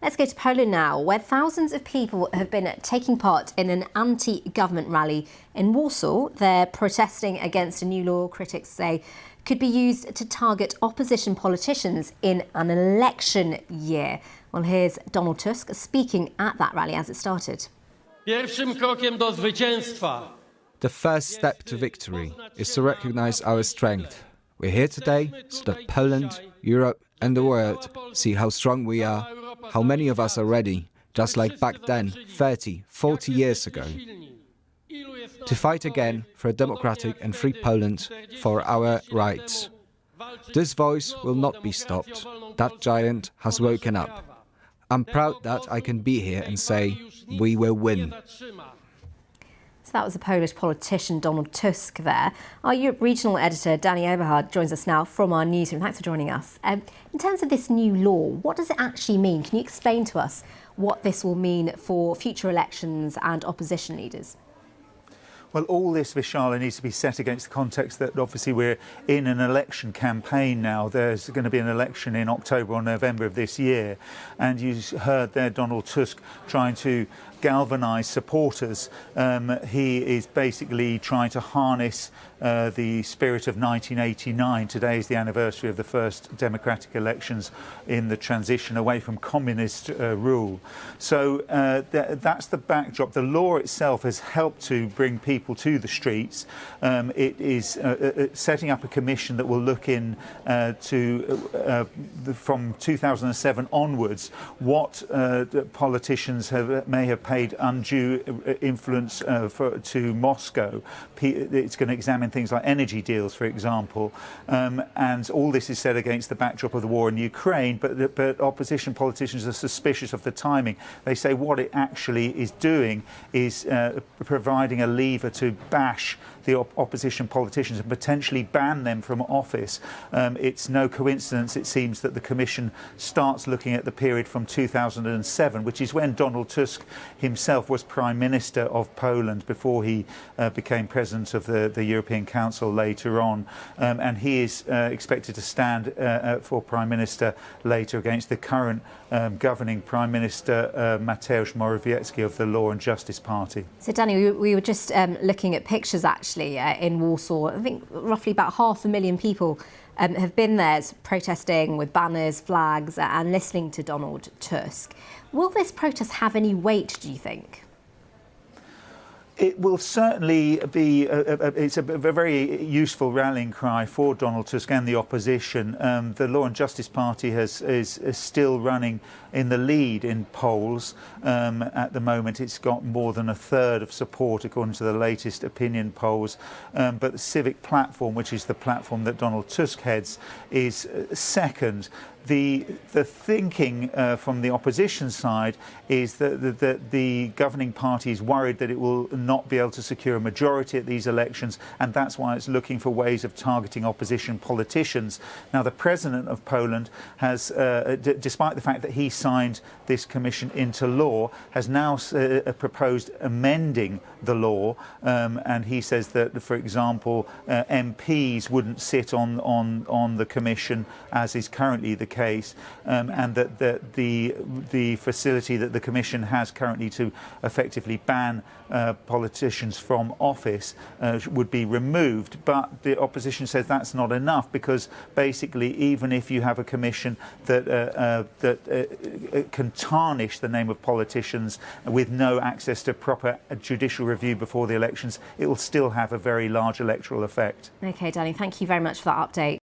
Let's go to Poland now, where thousands of people have been taking part in an anti-government rally in Warsaw. They're protesting against a new law critics say could be used to target opposition politicians in an election year. Well, here's Donald Tusk speaking at that rally as it started. The first step to victory is to recognise our strength. We're here today so that Poland, Europe and the world see how strong we are, how many of us are ready, just like back then, 30, 40 years ago, to fight again for a democratic and free Poland, for our rights. This voice will not be stopped. That giant has woken up. I'm proud that I can be here and say, we will win. So that was the Polish politician Donald Tusk there. Our Europe regional editor Danny Eberhard joins us now from our newsroom. Thanks for joining us. In terms of this new law, what does it actually mean? Can you explain to us what this will mean for future elections and opposition leaders? Well, all this, Vishala, needs to be set against the context that obviously we're in an election campaign now. There's going to be an election in October or November of this year. And you heard there Donald Tusk trying to galvanise supporters. He is basically trying to harness the spirit of 1989. Today is the anniversary of the first democratic elections in the transition away from communist rule. So that's the backdrop. The law itself has helped to bring people to the streets. It is setting up a commission that will look in from 2007 onwards what politicians may have paid undue influence to Moscow. It's going to examine things like energy deals, for example, and all this is set against the backdrop of the war in Ukraine, but opposition politicians are suspicious of the timing. They say what it actually is doing is providing a lever to bash the opposition politicians and potentially ban them from office. It's no coincidence, it seems, that the Commission starts looking at the period from 2007, which is when Donald Tusk himself was Prime Minister of Poland before he became President of the European Council later on. And he is expected to stand for Prime Minister later against the current governing Prime Minister Mateusz Morawiecki of the Law and Justice Party. So, Danny, we were just looking at pictures actually in Warsaw. I think roughly about 500,000 people have been there protesting with banners, flags and listening to Donald Tusk. Will this protest have any weight, do you think? It will certainly be it's a very useful rallying cry for Donald Tusk and the opposition. The Law and Justice Party is still running in the lead in polls. At the moment, it's got more than a third of support, according to the latest opinion polls. But the Civic Platform, which is the platform that Donald Tusk heads, is second. The thinking from the opposition side is that the governing party is worried that it will not be able to secure a majority at these elections, and that's why it's looking for ways of targeting opposition politicians. Now, the President of Poland has, despite the fact that he signed this commission into law, has now proposed amending the law, and he says that, for example, MPs wouldn't sit on the commission, as is currently the case, and that the facility that the Commission has currently to effectively ban politicians from office would be removed. But the opposition says that's not enough, because basically even if you have a commission that can tarnish the name of politicians with no access to proper judicial review before the elections, it will still have a very large electoral effect. OK, Danny, thank you very much for that update.